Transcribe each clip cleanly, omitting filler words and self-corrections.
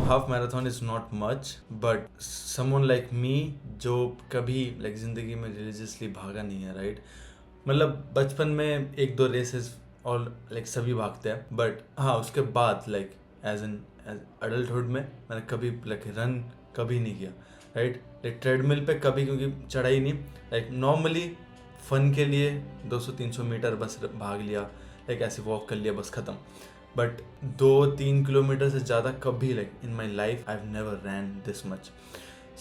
Half marathon is not much, but someone like me जो कभी like जिंदगी में रिलीजियसली भागा नहीं है, राइट? मतलब बचपन में एक दो रेसेस और लाइक सभी भागते हैं, बट हाँ उसके बाद लाइक एज अडल्टहुड में मैंने कभी लाइक रन कभी नहीं किया, राइट? लाइक ट्रेडमिल पे कभी क्योंकि चढ़ा ही नहीं, लाइक नॉर्मली फन के लिए 200-300 मीटर बस भाग लिया, लाइक ऐसे वॉक कर लिया, बस खत्म। बट 2-3 किलोमीटर से ज़्यादा कभी like in my life I have never ran this much.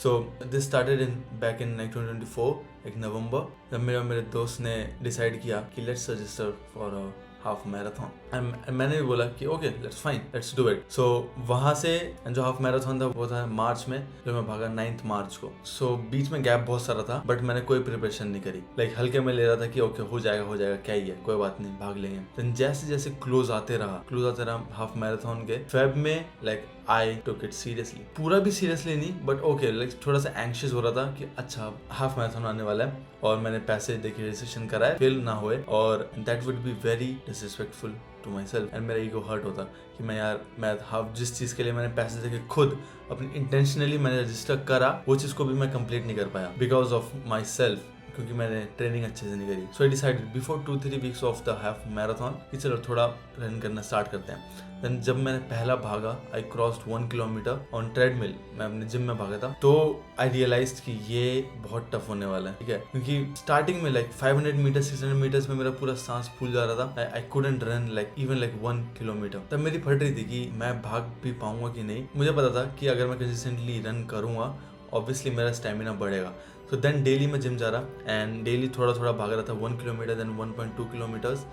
So this started in back in 2024 एक नवंबर, जब मेरे दोस्त ने डिसाइड किया कि let's register for a half marathon. मैंने भी बोला कि okay let's fine, let's do it. So वहाँ से जो हाफ मैराथन था वो था मार्च में, जो मैं भागा 9 मार्च को। सो बीच में गैप बहुत सारा था, बट मैंने कोई प्रिपरेशन नहीं करी, लाइक हल्के में ले रहा था कि ओके हो जाएगा क्या ही है, कोई बात नहीं, भाग लेंगे। देन जैसे जैसे क्लोज आते रहा हाफ मैराथन के, फेब में like I took it seriously, पूरा भी सीरियसली नहीं, बट ओके लाइक थोड़ा सा एंग्शियस हो रहा था कि अच्छा हाफ मैराथन आने वाला है, और मैंने पैसे देके रजिस्ट्रेशन कराए, फेल ना हुए, और that would be very disrespectful to myself, and मेरा ईगो हर्ट होता कि मैं हाफ जिस चीज़ के लिए मैंने पैसे देके खुद अपनी इंटेंशनली मैंने रजिस्टर करा, वो चीज़ को भी मैं कंप्लीट नहीं कर पाया बिकॉज ऑफ माई सेल्फ, क्योंकि मैंने ट्रेनिंग अच्छे से नहीं करी। So I decided before 2-3 weeks of the half marathon कि चलो थोड़ा रन करना स्टार्ट करते हैं। देन जब मैंने पहला भागा, आई क्रॉस्ड 1 किलोमीटर ऑन ट्रेडमिल, मैं अपने जिम में भागा था, तो आई रियलाइज्ड कि ये बहुत टफ होने वाला है, ठीक है? क्योंकि स्टार्टिंग में लाइक 500 मीटर 600 मीटर्स में मेरा पूरा सांस फूल जा रहा था, I couldn't run like even like 1 kilometre. तब मेरी फट रही थी कि मैं भाग भी पाऊंगा कि नहीं। मुझे पता था कि अगर मैं कंसिस्टेंटली रन करूंगा ऑब्वियसली मेरा स्टेमिना बढ़ेगा। सो देन डेली मैं जिम जा रहा एंड डेली थोड़ा थोड़ा भाग रहा था, 1 किलोमीटर देन 1.2 किलोमीटर्स,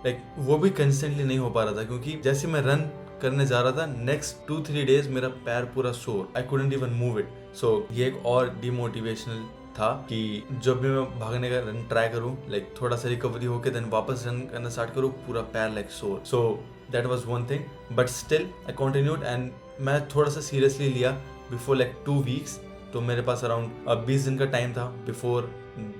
लाइक वो भी कंसिस्टेंटली नहीं हो पा रहा था, क्योंकि जैसे मैं रन करने जा रहा था नेक्स्ट 2-3 डेज मेरा पैर पूरा sore, I couldn't even move it. So ये एक और डिमोटिवेशनल था कि जब भी मैं भागने का रन ट्राई करूँ, लाइक थोड़ा सा रिकवरी होके देन वापस रन करना स्टार्ट करूँ, पूरा पैर लाइक सोर। So that was one thing, but still I continued, and मैं थोड़ा सा सीरियसली लिया बिफोर लाइक 2 वीक्स। तो मेरे पास अराउंड 20 दिन का टाइम था before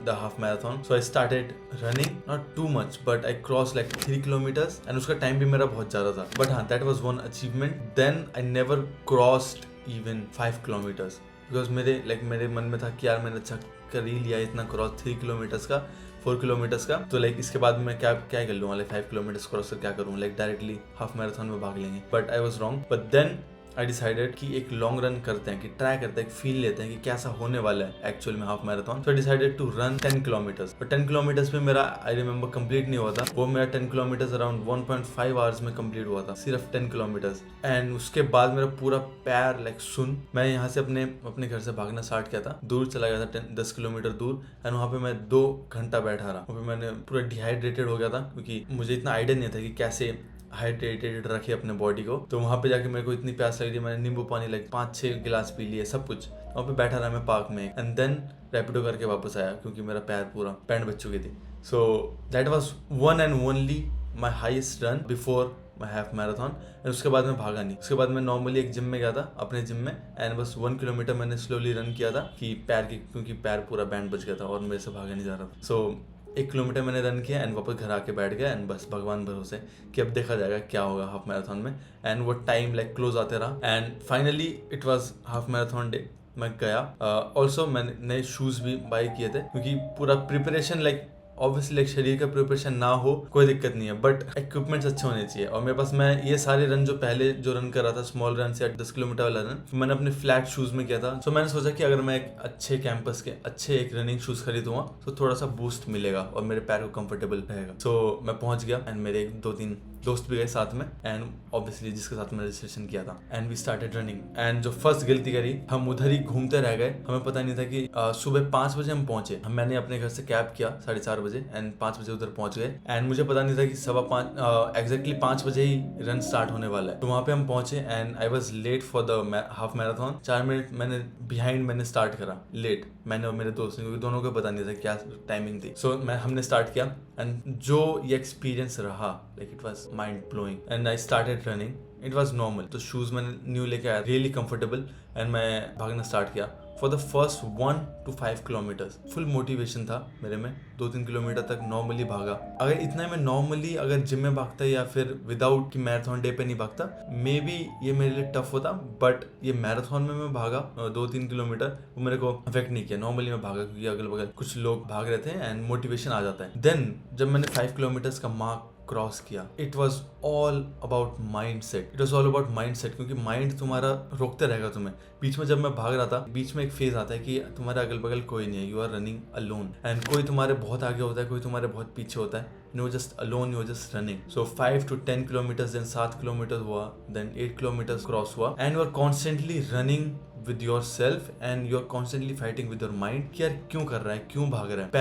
the half marathon. So I started running, not too much, but I cross like 3 kilometres, and उसका टाइम भी मेरा बहुत ज़्यादा था, बट हाँ that was one achievement. Then I never crossed even 5 kilometres, because मेरे मन में था कि यार मैंने अच्छा कर ही लिया इतना क्रॉस 3 किलोमीटर्स का, 4 किलोमीटर्स का, तो लाइक इसके बाद मैं क्या कर लूँगा, लाइक 5 किलोमीटर्स क्रॉस कर क्या करूँ, लाइक डायरेक्टली हाफ मैराथन में भाग लेंगे। But I was wrong. But then I decided कि एक लॉन्ग रन करते हैं, कि ट्राई करते हैं, फील लेते हैं कि कैसा होने वाला है एक्चुअल में half marathon. So I decided to run 10 kilometres. और 10 किलोमीटर्स में मेरा आई रिमेंबर कंप्लीट नहीं हुआ था, वो मेरा 10 किलोमीटर्स अराउंड 1.5 आवर्स में कंप्लीट हुआ था, सिर्फ 10 किलोमीटर्स। एंड उसके बाद मेरा पूरा पैर लाइक सुन, मैं यहाँ से अपने घर से भागना स्टार्ट किया था, दूर चला गया था 10 किलोमीटर दूर, एंड वहाँ पे मैं 2 घंटा बैठा रहा। वहाँ पे मैंने पूरा डिहाइड्रेटेड हो गया था, क्योंकि मुझे इतना आइडिया नहीं था कि कैसे हाइड्रेटेड रखे अपने बॉडी को। तो वहाँ पे जाके मेरे को इतनी प्यास लगी थी, मैंने नींबू पानी लाइक 5-6 गिलास पी लिए, सब कुछ। वहाँ पे बैठा रहा मैं पार्क में, एंड देन रैपिडो करके वापस आया, क्योंकि मेरा पैर पूरा पैंट बच चुकी थी। So that was one and only my highest run before my half marathon. And उसके बाद मैं भागा नहीं। उसके बाद मैं नॉर्मली एक जिम में गया था, अपने जिम में, एंड बस 1 किलोमीटर मैंने स्लोली रन किया था कि क्योंकि पैर पूरा बैंड बच गया था और मेरे से भागा नहीं जा रहा था। सो 1 किलोमीटर मैंने रन किया एंड वापस घर आके बैठ गया, एंड बस भगवान भरोसे कि अब देखा जाएगा क्या होगा हाफ मैराथन में। एंड वो टाइम लाइक क्लोज आते रहा, and finally it was half marathon day. मैं गया, ऑल्सो मैंने नए शूज़ भी बाय किए थे, क्योंकि पूरा प्रिपरेशन लाइक ऑब्वियसली लाइक शरीर का प्रिपरेशन ना हो कोई दिक्कत नहीं है, बट इक्विपमेंट्स अच्छे होने चाहिए। और मेरे पास मैं ये सारे रन जो पहले जो रन कर रहा था, स्मॉल रन या 10 किलोमीटर वाला रन, मैंने अपने फ्लैट शूज में किया था। सो मैंने सोचा कि अगर मैं एक अच्छे कैंपस के अच्छे एक रनिंग शूज खरीदूंगा तो थोड़ा सा बूस्ट मिलेगा और मेरे पैर को कंफर्टेबल रहेगा। सो मैं पहुंच गया, एंड मेरे 2-3 दोस्त भी गए साथ में, एंड ऑब्वियसली जिसके साथ मैं रजिस्ट्रेशन किया था, and we started running. And जो फर्स्ट गलती करी, हम उधर ही घूमते रह गए। हमें पता नहीं था कि सुबह 5 बजे हम पहुंचे। मैंने अपने घर से कैब किया 4:30 बजे, एंड 5 बजे उधर पहुंच गए, एंड मुझे पता नहीं था कि 5:15 एग्जैक्टली 5 बजे ही रन स्टार्ट होने वाला है। तो वहाँ पे हम पहुंचे, and I was late for the half marathon. 4 minute मैंने बिहाइंड मैंने स्टार्ट करा, लेट मैंने और मेरे दोस्त ने, क्योंकि दोनों को पता नहीं था क्या टाइमिंग थी। सो हमने स्टार्ट किया, एंड जो ये एक्सपीरियंस रहा, like it was mind blowing. And I started running, it was normal. तो शूज़ मैंने न्यू लेके आया, रियली कंफर्टेबल, एंड मैं भागना स्टार्ट किया for the first 1 to 5 kilometres. Full motivation था मेरे में, 2-3 किलोमीटर तक नॉर्मली भागा। अगर इतना मैं नॉर्मली अगर जिम में भागता या फिर विदाउट कि मैराथन डे पे नहीं भागता, मे बी ये मेरे लिए टफ होता, बट ये मैराथन में मैं भागा 2-3 किलोमीटर, वो मेरे को अफेक्ट नहीं किया। नॉर्मली मैं भागा क्योंकि अगल बगल कुछ लोग भाग रहे थे एंड मोटिवेशन आ जाता है। देन जब मैंने 5 किलोमीटर्स का मार्क क्रॉस किया, it was all about mind set. It was all about mind set, क्योंकि माइंड तुम्हारा रोकते रहेगा तुम्हें। बीच में जब मैं भाग रहा था, बीच में एक फेज आता है कि तुम्हारे अगल बगल कोई नहीं है, you are running alone, and कोई तुम्हारे बहुत आगे होता है, कोई तुम्हारे बहुत पीछे होता है, you are just alone, you are just running. So 5 to 10 kilometres, then 7 kilometre हुआ, देन 8 किलोमीटर्स क्रॉस हुआ, and you are constantly running with yourself and you're constantly fighting with your mind कि यार क्यों कर रहा है, क्यों भाग रहा है।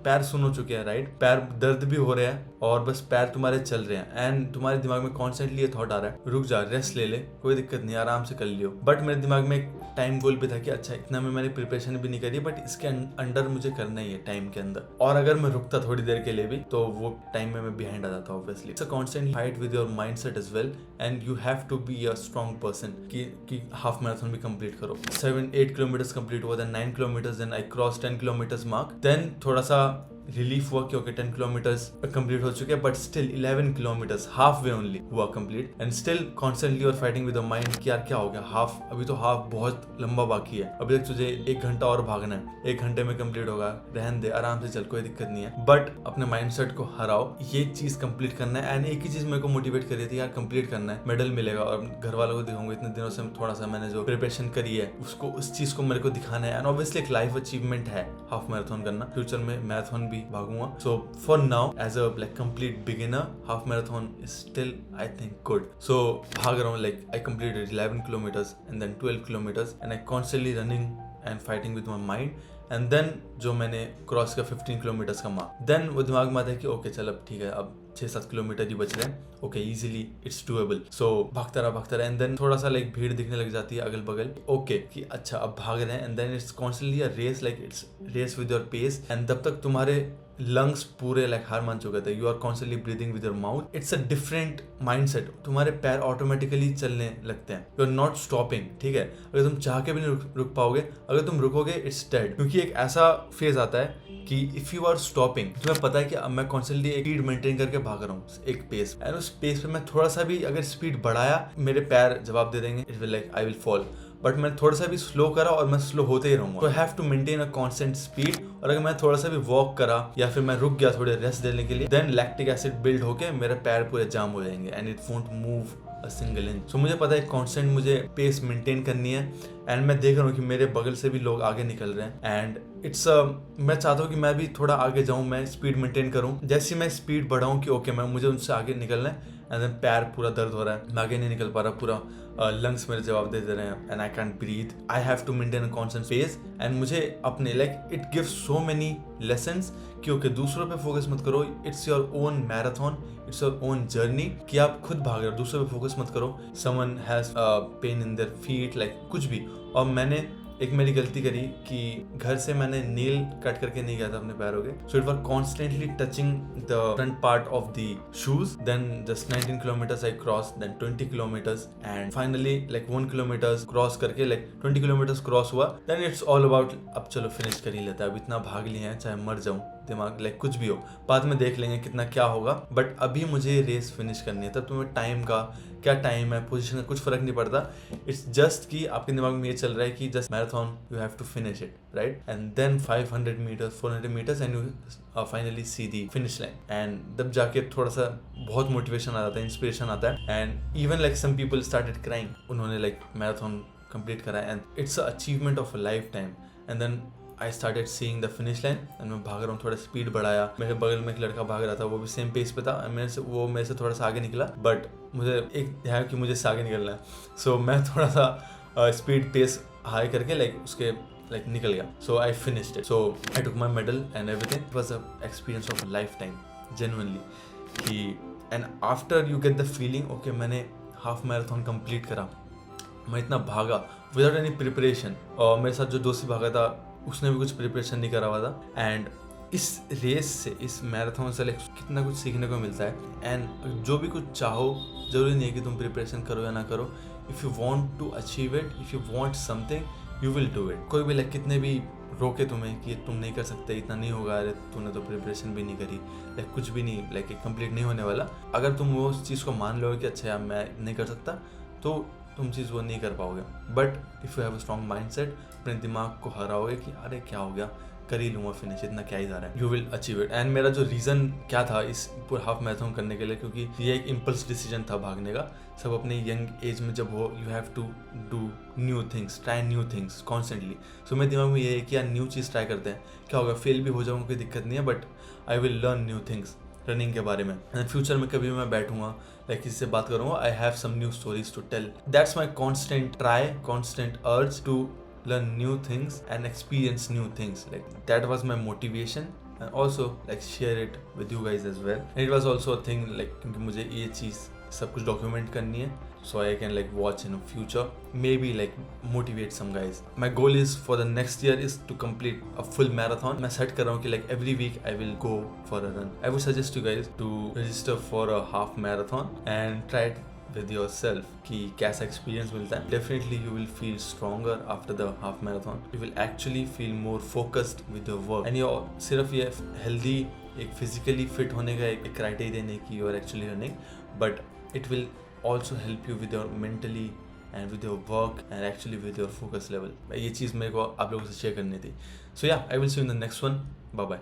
पैर सुन हो चुके हैं, राइट, पैर दर्द भी हो रहे हैं और बस पैर तुम्हारे चल रहे हैं, एंड तुम्हारे दिमाग में कॉन्स्टेंटली ये थॉट आ रहा है, रुक जा, रेस्ट ले ले, कोई दिक्कत नहीं, आराम से कर लियो। बट मेरे दिमाग में एक टाइम गोल भी था कि अच्छा इतना में मैंने प्रिपरेशन भी नहीं करी, बट इसके अंडर मुझे करना ही है टाइम के अंदर, और अगर मैं रुकता थोड़ी देर के लिए भी तो वो टाइम में मैं बिहाइंड आ जाता obviously. It's a constant fight with your mindset as well, and you have to be a strong person कि हाफ मैराथन भी कंप्लीट करो। 7-8 किलोमीटर्स कंप्लीट हुआ, then 9 kilometres, then I cross 10 kilometres mark. Then थोड़ा सा relief हुआ कि okay 10 kilometres complete हो चुके हैं, but still 11 kilometres half way only हुआ कंप्लीट, एंड स्टिल कॉन्स्टेंटली और फाइटिंग विद द माइंड कि यार क्या हो गया, हाफ, अभी तो हाफ बहुत लंबा बाकी है, अभी तक तुझे 1 घंटा और भागना है, 1 घंटे में कंप्लीट होगा, रहन दे, आराम से चल, कोई दिक्कत नहीं है। बट अपने माइंडसेट को हराओ, ये चीज कंप्लीट करना है, एंड एक ही चीज मेरे को मोटिवेट कर रही थी, यार कंप्लीट करना है, मेडल मिलेगा, और घर वालों को दिखाऊंगा इतने दिनों से थोड़ा सा मैंने जो प्रिपरेशन करी है उसको, उस चीज को मेरे को दिखाना है, एंड ऑब्वियसली एक लाइफ अचीवमेंट है हाफ मैराथन करना। फ्यूचर में मैराथन भी भागूंगा। So for now, as a like complete beginner, half marathon is still I think good. So भाग रहा हूँ, like I completed 11 kilometers and then 12 kilometers, and I constantly running and fighting with my mind. And then जो मैंने cross किया 15 kilometres का mark, then वो दिमाग में आता है कि ओके चल अब ठीक है, अब 6-7 किलोमीटर ही बच रहे हैं, ओके इजीली इट्स डूएबल। सो भागता रहा, एंड देन थोड़ा सा लाइक भीड़ दिखने लग जाती है अगल बगल, ओके कि अच्छा अब भाग रहे हैं, and then it's constantly a race, like it's race with your pace, and तब तक तुम्हारे लंग्स पूरे लाइक हार मान चुके थे, you are constantly breathing with your mouth, it's a different mindset, तुम्हारे पैर ऑटोमेटिकली चलने लगते हैं, यू आर नॉट स्टॉपिंग, ठीक है। अगर तुम चाह के भी नहीं रुक पाओगे, अगर तुम रुकोगे इट्स डेड, क्योंकि एक ऐसा फेज आता है कि इफ यू आर स्टॉपिंग, तुम्हें पता है कि अब मैं कॉन्स्टेंटली एक स्पीड मेंटेन करके भाग रहा हूँ, एक पेस, एंड उस पेस पे मैं थोड़ा सा भी अगर स्पीड बढ़ाया, मेरे पैर जवाब दे देंगे, it will like I will fall. But मैं थोड़ा सा भी स्लो करा और मैं स्लो होते ही रहूंगा, तो I have to maintain a constant speed. और अगर मैं थोड़ा सा भी वॉक करा या फिर मैं रुक गया थोड़े रेस्ट देने के लिए, देन लैक्टिक एसिड बिल्ड होके मेरे पैर पूरे जाम हो जाएंगे, and it won't move a single inch. So मुझे पता है कांस्टेंट मुझे पेस मेंटेन करनी है, एंड मैं देख रहा हूँ कि मेरे बगल से भी लोग आगे निकल रहे हैं, एंड इट्स मैं चाहता हूँ कि मैं भी थोड़ा आगे जाऊँ, मैं स्पीड मेंटेन करूँ। जैसे मैं स्पीड बढ़ाऊँ कि ओके मैं मुझे उनसे आगे निकलना है, एंड देन पैर पूरा दर्द हो रहा है, मैं आगे नहीं निकल पा रहा, पूरा लंग्स मेरे जवाब दे रहे हैं, and I can't breathe, I have to maintain a constant pace. And मुझे अपने like it gives so many lessons कि ओके दूसरों पे फोकस मत करो, it's your own marathon, it's your own journey, कि आप खुद भाग रहे हो, दूसरों पे फोकस मत करो। Someone has pain in their feet, like कुछ भी। और मैंने एक मेरी गलती करी कि घर से मैंने नील कट करके नहीं गया था अपने पैरों के, so it was constantly touching the front part of the shoes. Then just 19 kilometres I cross, then 20 kilometres, and finally like 1 kilometres cross करके लाइक 20 किलोमीटर्स क्रॉस हुआ। देन इट्स ऑल अबाउट अब चलो फिनिश कर ही लेता है, अब इतना भाग लिए हैं, चाहे मर जाऊं, दिमाग लाइक कुछ भी हो, बाद में देख लेंगे कितना क्या होगा, बट अभी मुझे रेस फिनिश करनी है। तब तुम्हें टाइम का क्या टाइम है, पोजीशन का कुछ फर्क नहीं पड़ता, इट्स जस्ट कि आपके दिमाग में ये चल रहा है कि just marathon you have to finish it, right. And then 500 metres 400 metres and you finally see the finish line, and तब जाके थोड़ा सा बहुत मोटिवेशन आ जाता है, इंस्पिरेशन आता है, and even like some people started crying, उन्होंने लाइक मैराथन कंप्लीट करा, and it's a achievement of a lifetime. And then I started seeing the finish line, and मैं भाग रहा हूँ, थोड़ा स्पीड बढ़ाया, मेरे बगल में एक लड़का भाग रहा था, वो भी सेम पेस पे था, वो मेरे से थोड़ा सा आगे निकला, बट मुझे एक है कि मुझे इससे आगे निकलना है, सो मैं थोड़ा सा स्पीड पेस हाई करके लाइक उसके लाइक निकल गया, so I finished it, so I took my medal and everything. It was a experience of a lifetime genuinely, कि and after you get the feeling okay मैंने half marathon complete करा, मैं इतना भागा without any preparation, और मेरे साथ जो दोस्त भागा था उसने भी कुछ प्रिपरेशन नहीं करा हुआ था, एंड इस रेस से, इस मैराथन से लाइक कितना कुछ सीखने को मिलता है। एंड जो भी कुछ चाहो, जरूरी नहीं है कि तुम प्रिपरेशन करो या ना करो। If you want to achieve it, if you want something, you will do it. कोई भी लाइक कितने भी रोके तुम्हें कि तुम नहीं कर सकते, इतना नहीं होगा, अरे तूने तो प्रिपरेशन भी नहीं करी, लाइक कुछ भी नहीं, लाइक कंप्लीट नहीं होने वाला। अगर तुम वो चीज़ को मान लो कि अच्छा यार मैं नहीं कर सकता, तो तुम चीज़ वो नहीं कर पाओगे। But if you have a strong mind set, अपने दिमाग को हराओगे कि अरे क्या हो गया, कर ही लूँगा फिनिश, इतना क्या ही जा रहा है, you will achieve it. And मेरा जो रीज़न क्या था इस पूरा हाफ मैराथन करने के लिए, क्योंकि ये एक इम्पल्स डिसीजन था भागने का। सब अपने यंग एज में जब हो, you have to do new things, try new things constantly. So मेरे दिमाग में ये है कि यार न्यू चीज़ ट्राई करते हैं, क्या होगा, फेल भी हो जाऊँगा कोई दिक्कत नहीं है, but I will learn new things running के बारे में। एंड फ्यूचर में कभी मैं बैठूंगा, लाइक किसी से बात करूंगा, I have some new stories to tell. That's my constant try, constant urge to learn new things and experience new things. Like that was my motivation, and also like share it with you guys as well. And it was also a thing like क्योंकि मुझे ये चीज़ सब कुछ document करनी है, so I can like watch in the future, maybe like motivate some guys. My goal is for the next year is to complete a full marathon. मैं set कर रहा हूँ कि like every week I will go for a run. I would suggest you guys to register for a half marathon and try it with yourself कि कैसा experience मिलता है। Definitely you will feel stronger after the half marathon, you will actually feel more focused with your work. And your सिर्फ ये healthy, एक physically fit होने का एक क्राइटेरिया नहीं कि you are actually running, but it will also help you with your mentally and with your work and actually with your focus level. ये चीज़ मेरे को आप लोगों से शेयर करनी थी। So yeah, I will see you in the next one. Bye bye.